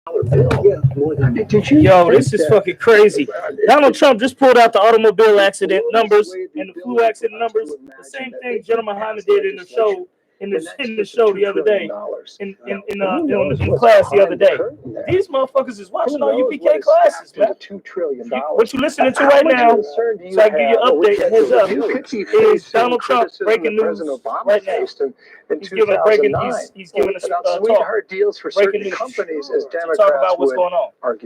Yo, this is fucking crazy. Donald Trump just pulled out the automobile accident numbers and the flu accident numbers. The same thing GEN.YAHANNA did in the show in the show the other day in class the other day. These motherfuckers is watching our UPK classes, man. What you listening to right now, so I give you an update, a heads up, is Donald Trump breaking news right now. He's giving a breaking. He's giving us talk. Breaking news. To talk about what's going on. And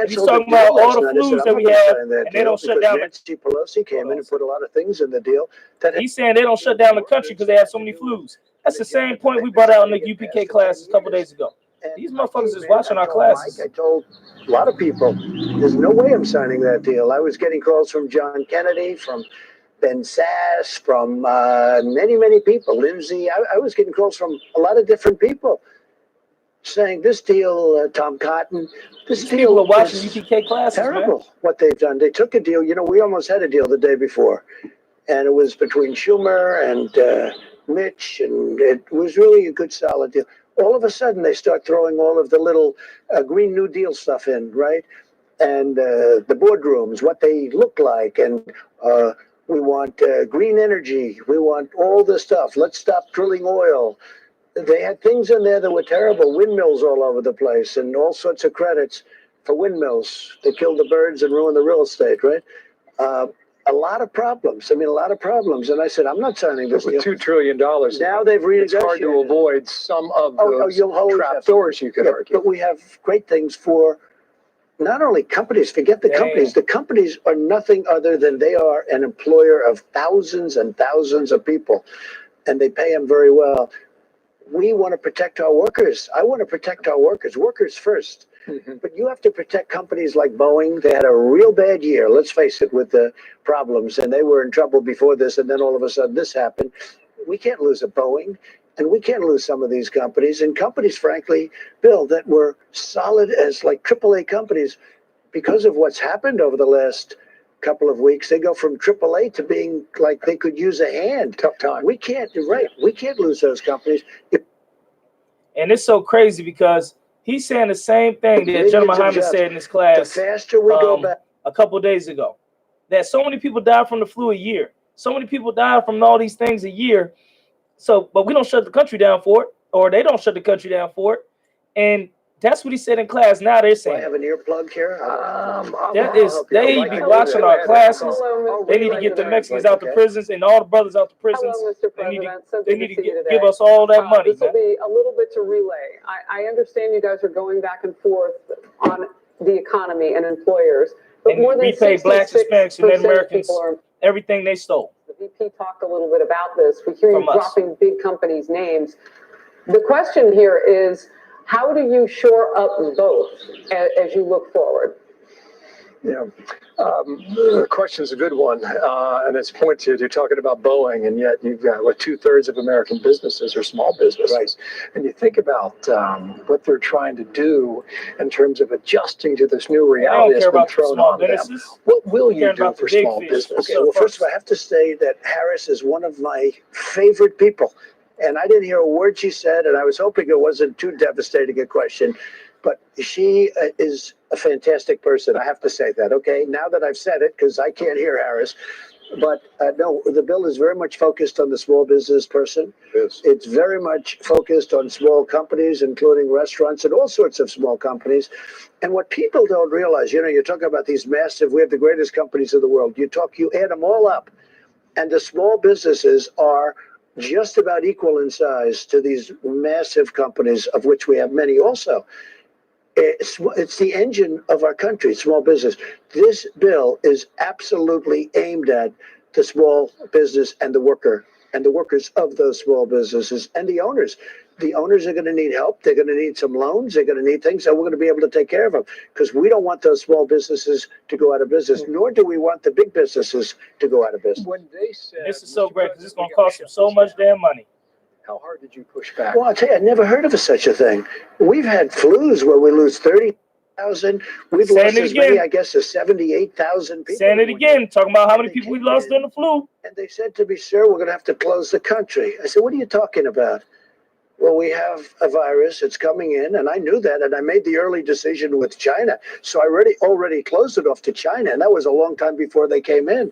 he's talking about all the flus that we have, and they don't shut down. Nancy Pelosi came in and put a lot of things in the deal. He's saying they don't shut down the country because they have so many flus. That's the same point we brought out in the UPK classes a couple days ago. These motherfuckers is watching our classes. I told a lot of people, there's no way I'm signing that deal. I was getting calls from John Kennedy, from Ben Sass, from many people. Lindsay, I was getting calls from a lot of different people saying this deal, Tom Cotton, this deal. People are watching UPK classes, terrible, man. What they've done. They took a deal. You know, we almost had a deal the day before, and it was between Schumer and Mitch, and it was really a good, solid deal. All of a sudden, they start throwing all of the little Green New Deal stuff in, right? And the boardrooms, what they look like, and we want green energy. We want all this stuff. Let's stop drilling oil. They had things in there that were terrible. Windmills all over the place, and all sorts of credits for windmills. They killed the birds and ruined the real estate, right? A lot of problems. I mean, a lot of problems. And I said, I'm not signing this deal. With $2 trillion. Now they've renegotiated. It's hard to avoid some of those trapdoors, you could argue. But we have great things for not only companies, forget the companies. The companies are nothing other than they are an employer of thousands and thousands of people, and they pay them very well. We want to protect our workers. I want to protect our workers. Workers first. But you have to protect companies like Boeing. They had a real bad year, let's face it, with the problems, and they were in trouble before this, and then all of a sudden this happened. We can't lose a Boeing, and we can't lose some of these companies. And companies, frankly, Bill, that were solid as like AAA companies, because of what's happened over the last couple of weeks, they go from AAA to being like they could use a hand. Tough time. We can't, right? We can't lose those companies. And it's so crazy because he's saying the same thing that GEN.YAHANNA said in his class the faster we go back. A couple of days ago. That so many people die from the flu a year. So many people die from all these things a year. So, but we don't shut the country down for it, or they don't shut the country down for it. And that's what he said in class. Now they're saying. I have an earplug here. They be watching our classes. They need to get the Mexicans out the prisons and all the brothers out the prisons. They need to give us all that money. This will be a little bit to relay. I understand you guys are going back and forth on the economy and employers, but more than repay blacks, Hispanics, and Native Americans everything they stole. The VP talked a little bit about this. We hear you dropping big companies' names. The question here is, how do you shore up both as you look forward? Yeah, the question's a good one, and it's pointed. You're talking about Boeing, and yet you've got what 2/3 of American businesses are small businesses, right? And you think about what they're trying to do in terms of adjusting to this new reality that's been thrown on them. What will you do for small business? Okay, well, first of all, I have to say that Harris is one of my favorite people. And I didn't hear a word she said, and I was hoping it wasn't too devastating a question. But she is a fantastic person. I have to say that, okay? Now that I've said it, because I can't hear Harris. But no, the bill is very much focused on the small business person. Yes. It's very much focused on small companies, including restaurants and all sorts of small companies. And what people don't realize, you know, you're talking about these massive, we have the greatest companies in the world. You add them all up, and the small businesses are just about equal in size to these massive companies, of which we have many also. It's the engine of our country, small business. This bill is absolutely aimed at the small business and the worker and the workers of those small businesses and the owners. The owners are going to need help. They're going to need some loans. They're going to need things, and we're going to be able to take care of them, because we don't want those small businesses to go out of business, nor do we want the big businesses to go out of business. When they said this is so great because it's going to cost them so much damn money. How hard did you push back? Well, I'll tell you, I never heard of such a thing. We've had flus where we lose 30,000. We've lost as many, I guess, as 78,000 people. Saying it again, talking about how many people we lost in the flu. And they said to me, sir, we're going to have to close the country. I said, what are you talking about? well, we have a virus, it's coming in, and I knew that, and I made the early decision with China. So I already closed it off to China, and that was a long time before they came in.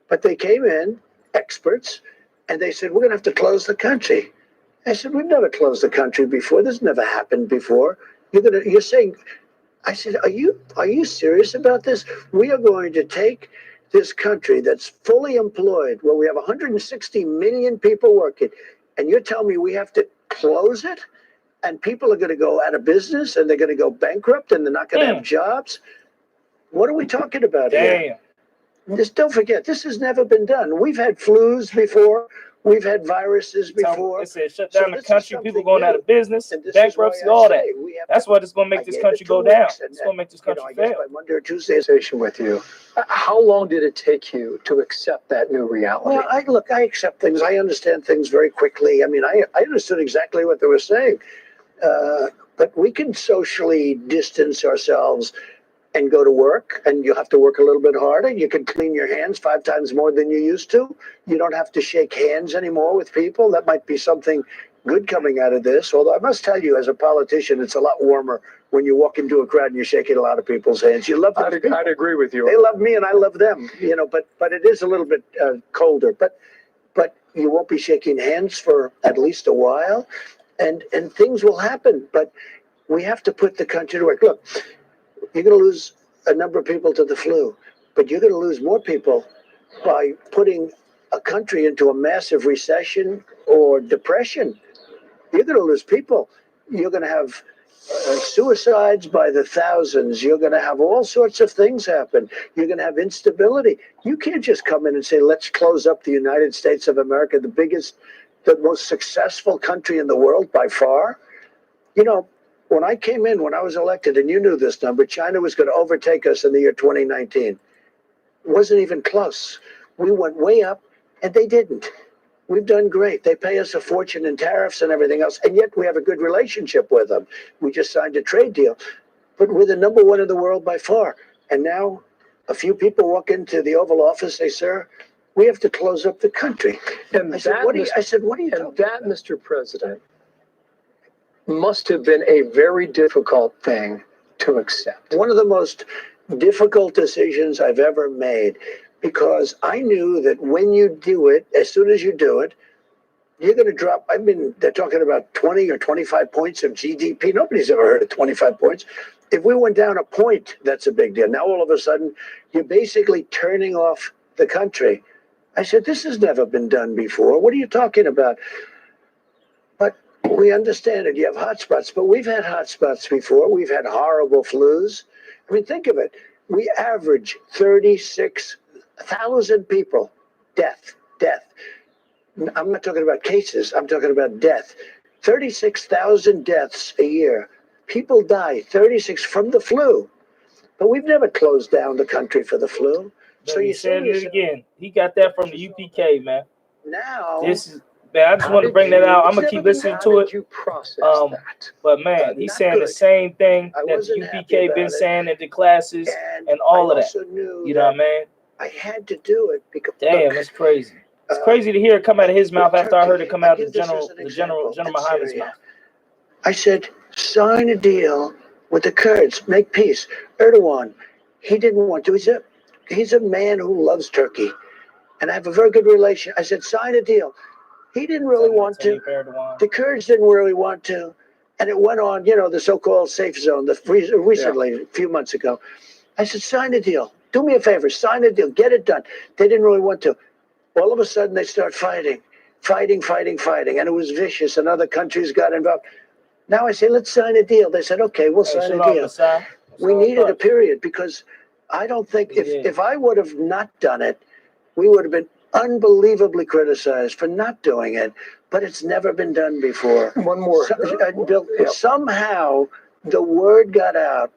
But they came in, experts, and they said, we're going to have to close the country. I said, we've never closed the country before. This never happened before. You're saying, I said, are you serious about this? We are going to take this country that's fully employed, where we have 160 million people working, and you're telling me we have to close it? And people are going to go out of business, and they're going to go bankrupt, and they're not going to have jobs? What are we talking about here? Just don't forget, this has never been done. We've had flus before. We've had viruses before. It said shut down the country, people going out of business, bankruptcy, all that. That's what it's going to make this country go down. It's going to make this country fail. By Monday or Tuesday With you, how long did it take you to accept that new reality? Well, I accept things. I understand things very quickly. I mean, I understood exactly what they were saying. But we can socially distance ourselves and go to work, and you'll have to work a little bit harder. You can clean your hands 5 times more than you used to. You don't have to shake hands anymore with people. That might be something good coming out of this. Although I must tell you, as a politician, it's a lot warmer when you walk into a crowd and you're shaking a lot of people's hands. You love them. I'd agree with you. They love me and I love them, but it is a little bit colder. But you won't be shaking hands for at least a while, and things will happen. But we have to put the country to work. Look, you're going to lose a number of people to the flu, but you're going to lose more people by putting a country into a massive recession or depression. You're going to lose people. You're going to have suicides by the thousands. You're going to have all sorts of things happen. You're going to have instability. You can't just come in and say, let's close up the United States of America, the most successful country in the world by far. When I came in, when I was elected, and you knew this number, China was going to overtake us in the year 2019. It wasn't even close. We went way up, and they didn't. We've done great. They pay us a fortune in tariffs and everything else, and yet we have a good relationship with them. We just signed a trade deal. But we're the number 1 in the world by far. And now a few people walk into the Oval Office, say, sir, we have to close up the country. And I said, what are you talking about? Mr. President, must have been a very difficult thing to accept. One of the most difficult decisions I've ever made, because I knew that when you do it, as soon as you do it, you're going to drop. They're talking about 20 or 25 points of GDP. Nobody's ever heard of 25 points. If we went down a point, that's a big deal. Now, all of a sudden, you're basically turning off the country. I said, this has never been done before. What are you talking about? But we understand it. You have hotspots, but we've had hotspots before. We've had horrible flus. I mean, think of it. We average 36,000 people, death. I'm not talking about cases. I'm talking about death. 36,000 deaths a year. People die, 36 from the flu. But we've never closed down the country for the flu. So you said it again. He got that from the UPK, man. Now, this is. Man, I just want to bring that out. I'm gonna keep listening to it. That? But man, he's saying the same thing that the UPK been saying in the classes and all of that. You know what I mean? I had to do it because damn, it's crazy. It's crazy to hear it come out of his mouth after I heard it come out of General YAHANNA's mouth. I said, sign a deal with the Kurds, make peace. Erdogan, he didn't want to. He's a man who loves Turkey, and I have a very good relation. I said, sign a deal. He didn't really want to. The Kurds didn't really want to. And it went on, the so-called safe zone, recently, a few months ago. I said, sign a deal. Do me a favor, sign a deal. Get it done. They didn't really want to. All of a sudden, they start fighting. And it was vicious, and other countries got involved. Now I say, let's sign a deal. They said, okay, we'll sign a deal. We needed a period, because I don't think if I would have not done it, we would have been unbelievably criticized for not doing it, but it's never been done before. One more. Somehow the word got out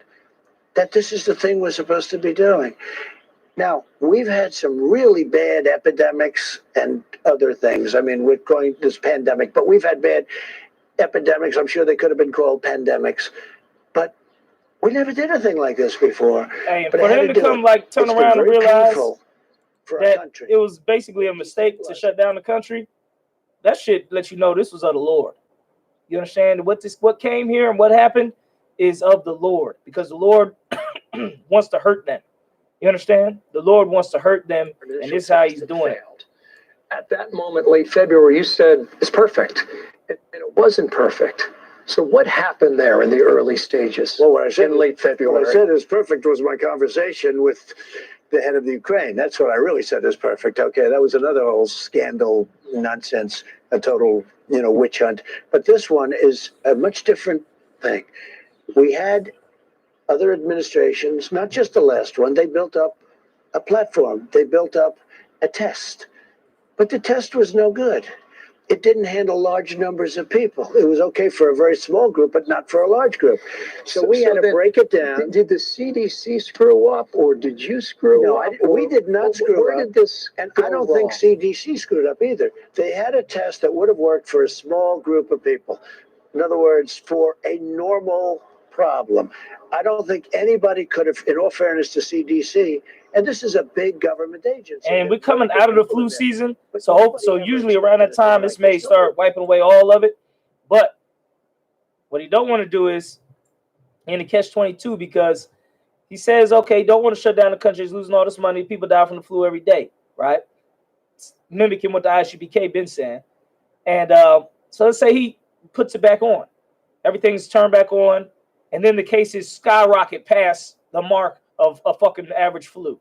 that this is the thing we're supposed to be doing. Now, we've had some really bad epidemics and other things. I mean, we're going this pandemic, but we've had bad epidemics. I'm sure they could have been called pandemics, but we never did a thing like this before. Hey, but for them to come turn around and realize that it was basically a mistake to shut down the country, that shit let you know this was of the Lord. You understand? What came here and what happened is of the Lord, because the Lord wants to hurt them. You understand? The Lord wants to hurt them, and this is how he's doing it. At that moment, late February, you said it's perfect, and it wasn't perfect. So what happened there in the early stages? Well, what I said in late February. What I said is perfect was my conversation with the head of the Ukraine. That's what I really said is perfect. Okay, that was another whole scandal nonsense, a total, witch hunt. But this one is a much different thing. We had other administrations, not just the last one, they built up a platform. They built up a test. But the test was no good. It didn't handle large numbers of people. It was okay for a very small group, but not for a large group. So we had to break it down. Did the CDC screw up, or did you screw up? No, we did not screw up. Where did this And I don't think CDC screwed up either. They had a test that would have worked for a small group of people. In other words, for a normal problem. I don't think anybody could have, in all fairness to CDC, and this is a big government agency. And we're coming out of the flu season, so usually around that time, this may start wiping away all of it. But what he don't want to do is in the catch-22, because he says, okay, don't want to shut down the country, he's losing all this money, people die from the flu every day, right? Mimicking what the I.S.U.P.K been saying. And so let's say he puts it back on. Everything's turned back on, and then the cases skyrocket past the mark of a fucking average flu.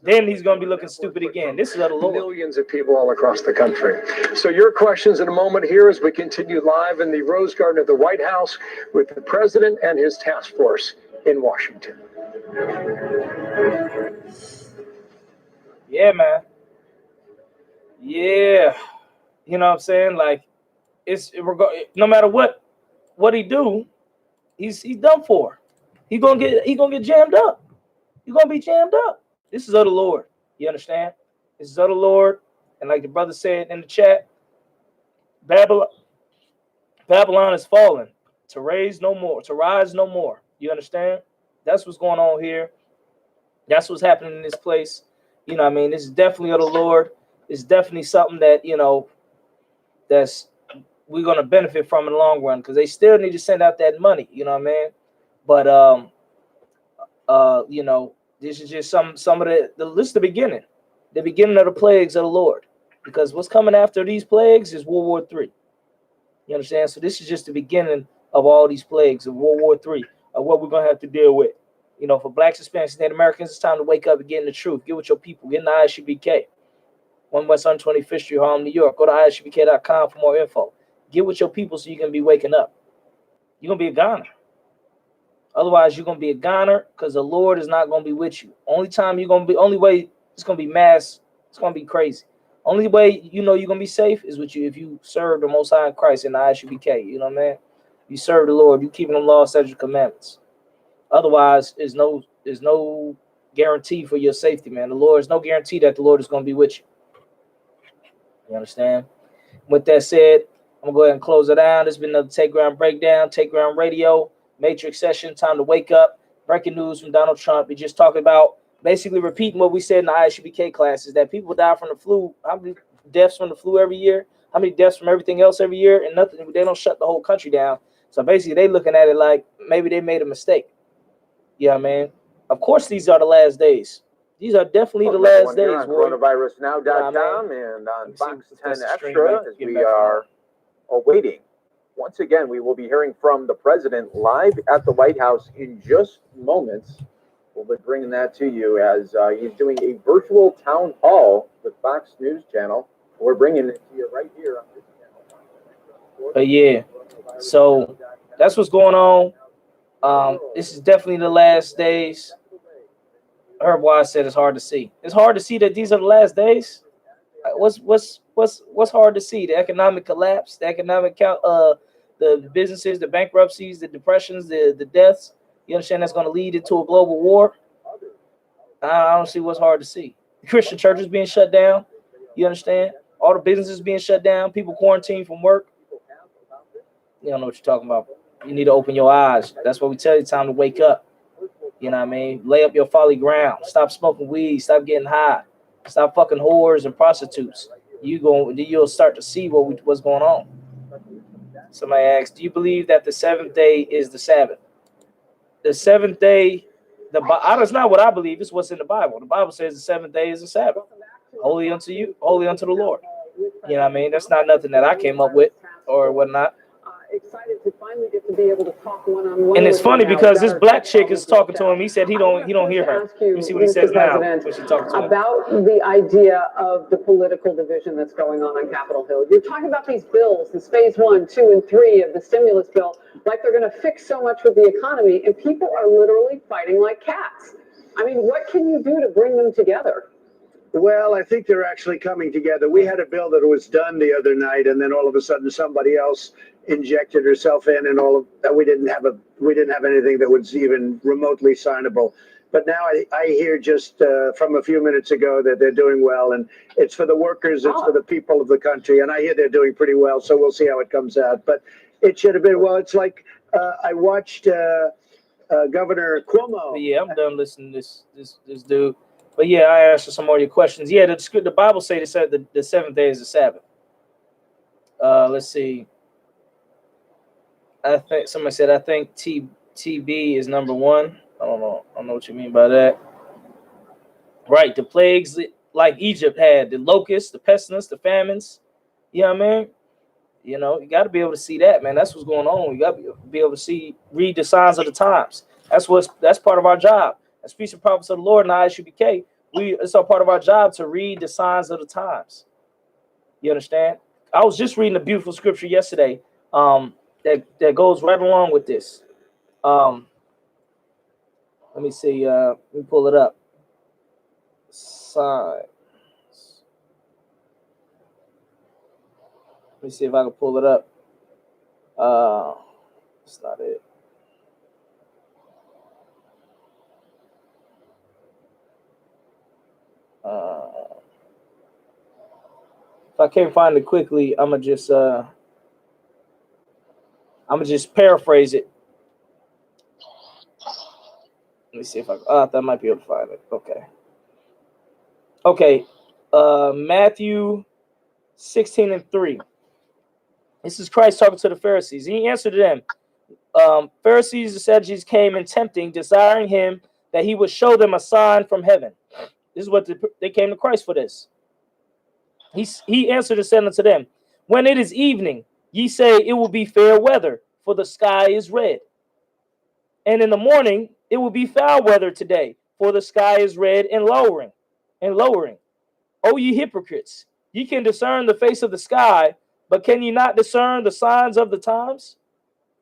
Then he's going to be looking stupid again. This is of the Lord. Millions of people all across the country. So your questions in a moment here as we continue live in the Rose Garden of the White House with the president and his task force in Washington. Yeah, man. Yeah. You know what I'm saying? Like, no matter what he do, he's done for. He gonna get jammed up. You're gonna be jammed up. This is of the Lord. You understand? This is of the Lord. And like the brother said in the chat, Babylon is fallen to rise no more. You understand? That's what's going on here. That's what's happening in this place. You know what I mean? This is definitely of the Lord. It's definitely something that, that's we're gonna benefit from in the long run, because they still need to send out that money, you know what I mean? But this is just some of this is the beginning of the plagues of the Lord, because what's coming after these plagues is World War III. You understand? So this is just the beginning of all these plagues of World War III, of what we're gonna have to deal with. For Blacks, Hispanics, Native Americans, it's time to wake up and get in the truth. Get with your people. Get in the I.S.U.P.K. 1 West 125th Street, Harlem, New York. Go to ISUPK.com for more info. Get with your people so you can be waking up. You're gonna be a goner. Otherwise, you're gonna be a goner, because the Lord is not gonna be with you. Only way it's gonna be mass. It's gonna be crazy. Only way you're gonna be safe is with you if you serve the Most High Christ in the I.S.U.P.K. You know what I mean? You serve the Lord. You keeping them laws, statutes, commandments. Otherwise, there's no guarantee for your safety, man. There's no guarantee that the Lord is gonna be with you. You understand? With that said, I'm gonna go ahead and close it down. This has been another Take Ground Breakdown, Take Ground Radio, Matrix session. Time to wake up. Breaking news from Donald Trump. We just talking about basically repeating what we said in the I.S.U.P.K classes, that people die from the flu. How many deaths from the flu every year? How many deaths from everything else every year? And nothing. They don't shut the whole country down. So basically, they looking at it like maybe they made a mistake. Yeah, man. Of course, these are the last days. These are definitely the last days. On coronavirusnow.com and on Fox 10 Extra, as we are awaiting. Once again, we will be hearing from the president live at the White House in just moments. We'll be bringing that to you as he's doing a virtual town hall with Fox News Channel. We're bringing it to you right here on this channel. But yeah, so that's what's going on. This is definitely the last days. Herb Wise said it's hard to see. It's hard to see that these are the last days. What's hard to see? The economic collapse, the economic the businesses, the bankruptcies, the depressions, the deaths. You understand that's going to lead into a global war? I don't see what's hard to see. The Christian churches being shut down. You understand? All the businesses being shut down. People quarantined from work. You don't know what you're talking about. You need to open your eyes. That's what we tell you. Time to wake up. You know what I mean? Lay up your folly ground. Stop smoking weed. Stop getting high. Stop fucking whores and prostitutes. You'll start to see what's going on. Somebody asked, do you believe that the seventh day is the Sabbath? The seventh day, that's not what I believe. It's what's in the Bible. The Bible says the seventh day is the Sabbath. Holy unto you, holy unto the Lord. You know what I mean? That's not nothing that I came up with or whatnot. Excited to finally get to be able to talk one-on-one. And it's funny because this black chick is talking to him. He said he don't hear her. You see what he says now when she talks to him. About the idea of the political division that's going on Capitol Hill. You're talking about these bills, this phase 1, 2, and 3 of the stimulus bill, like they're going to fix so much with the economy, and people are literally fighting like cats. I mean, what can you do to bring them together? Well, I think they're actually coming together. We had a bill that was done the other night, and then all of a sudden somebody else injected herself in, and all of that. We didn't have anything that was even remotely signable. But now I hear just from a few minutes ago that they're doing well, and it's for the workers, it's for the people of the country, and I hear they're doing pretty well. So we'll see how it comes out. But it should have been, well, it's like I watched Governor Cuomo. But yeah, I'm done listening to this dude. But yeah, I answer some more of your questions. Yeah, the Bible say the seventh day is the Sabbath. Let's see. I think somebody said I think TB is number 1. I don't know what you mean by that. Right, the plagues like Egypt had, the locusts, the pestilence, the famines. You know what I mean? You know, you got to be able to see that, man. That's what's going on. You got to be able to read the signs of the times. That's part of our job. As priests and prophets of the Lord and I.S.U.P.K, it's a part of our job to read the signs of the times. You understand? I was just reading a beautiful scripture yesterday that goes right along with this. Let me see. Let me pull it up. Signs. Let me see if I can pull it up. That's not it. If I can't find it quickly, I'm gonna just paraphrase it. Let me see if I might be able to find it. Okay. Matthew 16:3. This is Christ talking to the Pharisees. He answered them. Pharisees and Sadducees came and tempting, desiring him that he would show them a sign from heaven. This is what they came to Christ for this. He answered and said unto them, when it is evening, ye say it will be fair weather, for the sky is red. And in the morning, it will be foul weather today, for the sky is red and lowering. O ye hypocrites, ye can discern the face of the sky, but can ye not discern the signs of the times?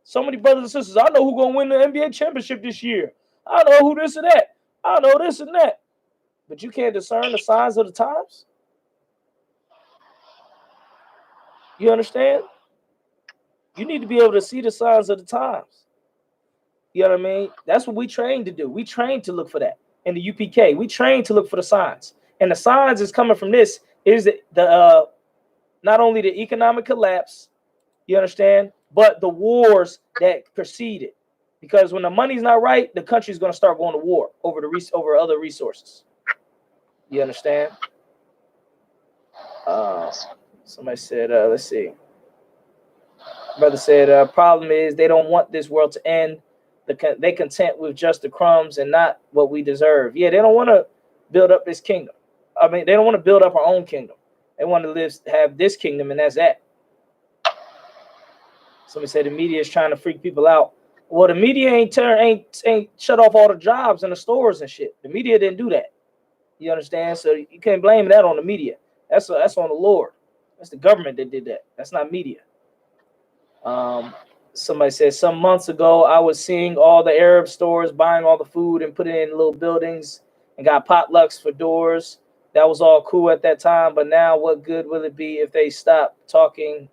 So many brothers and sisters, I know who's going to win the NBA championship this year. I know who this and that. I know this and that. But you can't discern the signs of the times? You understand? You need to be able to see the signs of the times. You know what I mean? That's what we train to do. We train to look for that. In the UPK, we train to look for the signs. And the signs is coming from this is the not only the economic collapse, you understand, but the wars that preceded. Because when the money's not right, the country's going to start going to war over other resources. You understand? Somebody said, let's see. Brother said, problem is they don't want this world to end. They content with just the crumbs and not what we deserve. Yeah, they don't want to build up this kingdom. I mean, they don't want to build up our own kingdom. They want to have this kingdom, and that's that. Somebody said the media is trying to freak people out. Well, the media ain't shut off all the jobs in the stores and shit. The media didn't do that. You understand? So you can't blame that on the media. That's on the Lord. That's the government that did that. That's not media. Somebody said some months ago I was seeing all the Arab stores buying all the food and putting it in little buildings and got potlucks for doors. That was all cool at that time, but now what good will it be if they stop taking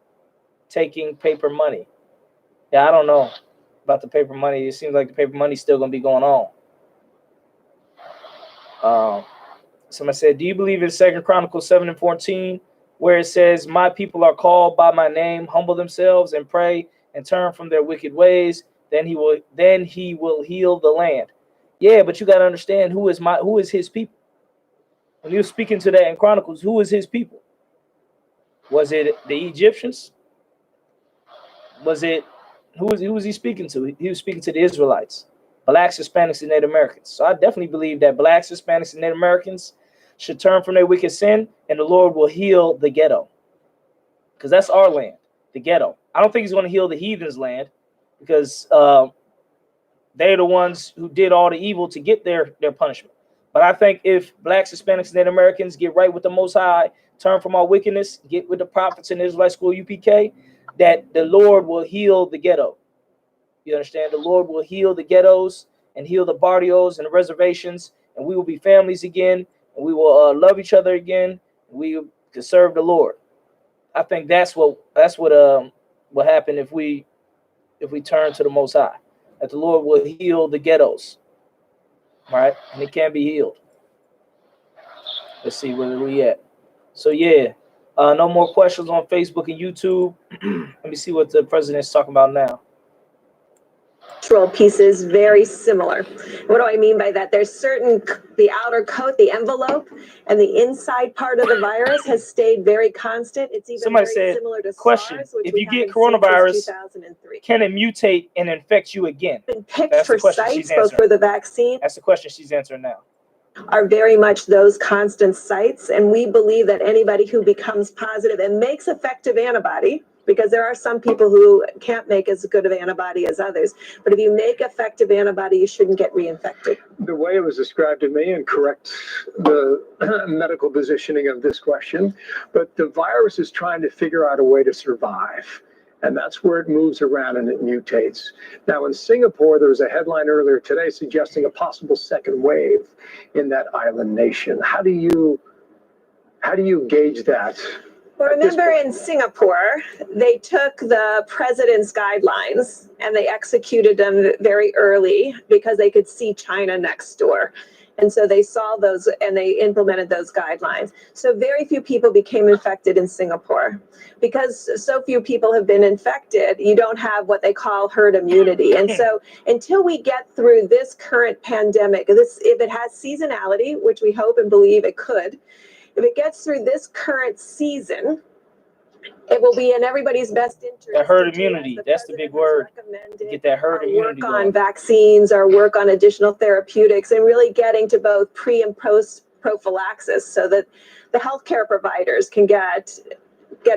paper money? Yeah, I don't know about the paper money. It seems like the paper money's still gonna be going on. Somebody said, do you believe in 2 Chronicles 7:14, where it says, my people are called by my name, humble themselves and pray and turn from their wicked ways, then he will heal the land. Yeah, but you got to understand who is his people. When he was speaking to that in Chronicles, who is his people? Was it the Egyptians? Was it who was he speaking to? He was speaking to the Israelites, blacks, Hispanics, and Native Americans. So I definitely believe that blacks, Hispanics, and Native Americans should turn from their wicked sin, and the Lord will heal the ghetto, because that's our land, the ghetto. I don't think He's going to heal the heathens' land, because they're the ones who did all the evil to get their punishment. But I think if blacks, Hispanics, and Native Americans get right with the Most High, turn from our wickedness, get with the prophets in the Israelite school UPK, that the Lord will heal the ghetto. You understand? The Lord will heal the ghettos and heal the barrios and the reservations, and we will be families again, and we will love each other again, and we can serve the Lord. I think that's what will happen if we turn to the Most High. That the Lord will heal the ghettos, right? And it can be healed. Let's see where we at. So yeah, no more questions on Facebook and YouTube. Let me see what the president's talking about now. Pieces very similar. What do I mean by that? There's the outer coat, the envelope, and the inside part of the virus has stayed very constant. It's even Somebody very said, similar to question, SARS, which if we you get haven't seen coronavirus, since 2003. Can it mutate and infect you again? Been picked That's for the question she's sites, both answering. for the vaccine, That's the question she's answering now. are very much those constant sites. And we believe that anybody who becomes positive and makes effective antibody, because there are some people who can't make as good of antibody as others, but if you make effective antibody, you shouldn't get reinfected. The way it was described to me, and correct the medical positioning of this question, but the virus is trying to figure out a way to survive. And that's where it moves around and it mutates. Now, in Singapore, there was a headline earlier today suggesting a possible second wave in that island nation. How do you gauge that? Well, remember in Singapore, they took the president's guidelines and they executed them very early because they could see China next door. And so they saw those and they implemented those guidelines. So very few people became infected in Singapore. Because so few people have been infected, you don't have what they call herd immunity. And so until we get through this current pandemic, if it has seasonality, which we hope and believe it could, if it gets through this current season, it will be in everybody's best interest. That herd immunity, that's the big word. Get that herd immunity Work going. on vaccines or work on additional therapeutics and really getting to both pre and post prophylaxis so that the healthcare providers can get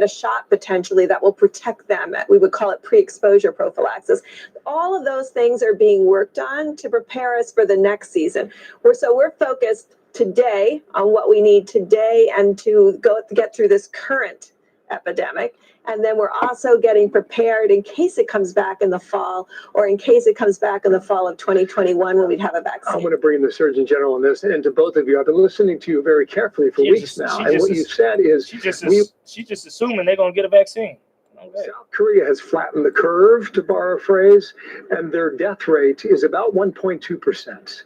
a shot potentially that will protect them. We would call it pre-exposure prophylaxis. All of those things are being worked on to prepare us for the next season. We're focused today on what we need today and to get through this current epidemic. And then we're also getting prepared in case it comes back in the fall or in case it comes back in the fall of 2021 when we'd have a vaccine. I'm going to bring the Surgeon General on this, and to both of you. I've been listening to you very carefully for weeks now. And what you said is she's just assuming they're going to get a vaccine. Okay. South Korea has flattened the curve, to borrow a phrase, and their death rate is about 1.2%.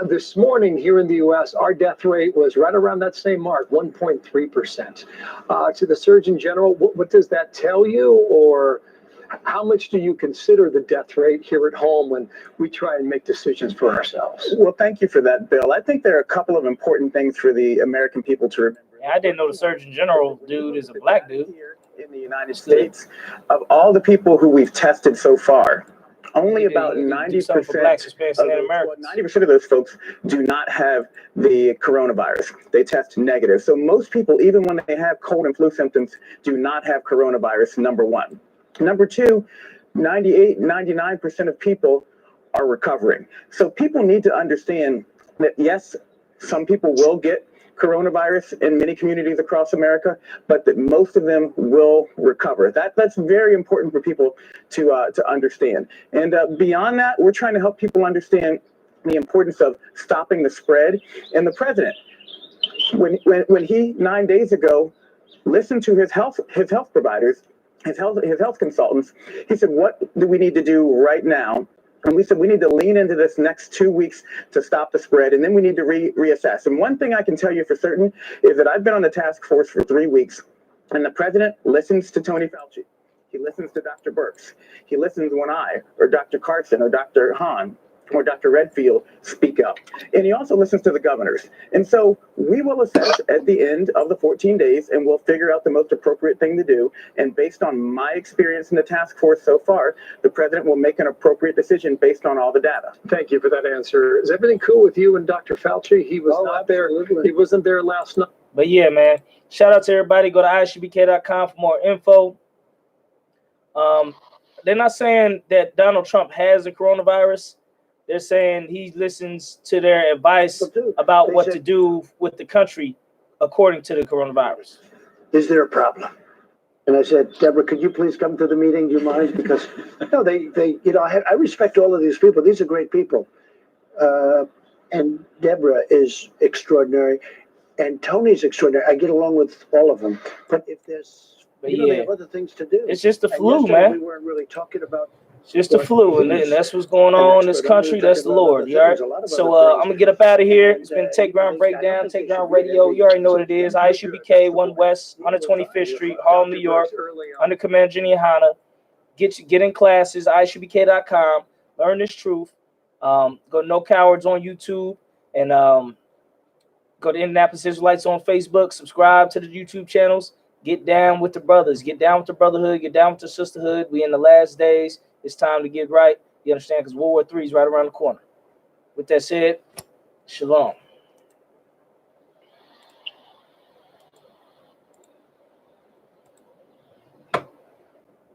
This morning here in the U.S., our death rate was right around that same mark, 1.3%. To the Surgeon General, what does that tell you, or how much do you consider the death rate here at home when we try and make decisions for ourselves? Well, thank you for that, Bill. I think there are a couple of important things for the American people to remember. Yeah, I didn't know the Surgeon General dude is a black dude. Here in the United States, of all the people who we've tested so far, only about 90% of those folks do not have the coronavirus. They test negative. So most people, even when they have cold and flu symptoms, do not have coronavirus, number one. Number two, 98, 99% of people are recovering. So people need to understand that, yes, some people will get coronavirus in many communities across America, but that most of them will recover. That's very important for people to understand. And beyond that, we're trying to help people understand the importance of stopping the spread. And the president, when he 9 days ago listened to his health providers, his health consultants, he said, what do we need to do right now? And we said, we need to lean into this next 2 weeks to stop the spread, and then we need to reassess. And one thing I can tell you for certain is that I've been on the task force for 3 weeks, and the president listens to Tony Fauci. He listens to Dr. Birx. He listens when or Dr. Carson or Dr. Hahn or Dr. Redfield speak up. And he also listens to the governors. And so we will assess at the end of the 14 days and we'll figure out the most appropriate thing to do. And based on my experience in the task force so far, the president will make an appropriate decision based on all the data. Thank you for that answer. Is everything cool with you and Dr. Fauci? He was not there. He wasn't there last night. But yeah, man, shout out to everybody. Go to ISUPK.com for more info. They're not saying that Donald Trump has the coronavirus. They're saying he listens to their advice about what to do with the country according to the coronavirus. Is there a problem? And I said, Deborah, could you please come to the meeting? Do you mind? Because no, they you know, I respect all of these people. These are great people. And Deborah is extraordinary. And Tony's extraordinary. I get along with all of them. But if there's, they have other things to do. It's just the flu, man. We weren't really talking about. It's just the flu, and that's what's going on in this country. That's the Lord. You all right? So I'm gonna get up out of here. It's been Take Ground Breakdown, Take Ground Radio. You already know what it is. I.S.U.P.K. 1 West, 125th Street, Harlem, New York. Under Commander GEN.YAHANNA. Get in classes. ISUPK.com. Learn this truth. Go to No Cowards on YouTube, and go to Indianapolis Israelites on Facebook. Subscribe to the YouTube channels. Get down with the brothers. Get down with the brotherhood. Get down with the sisterhood. We in the last days. It's time to get right. You understand? Because World War III is right around the corner. With that said, shalom.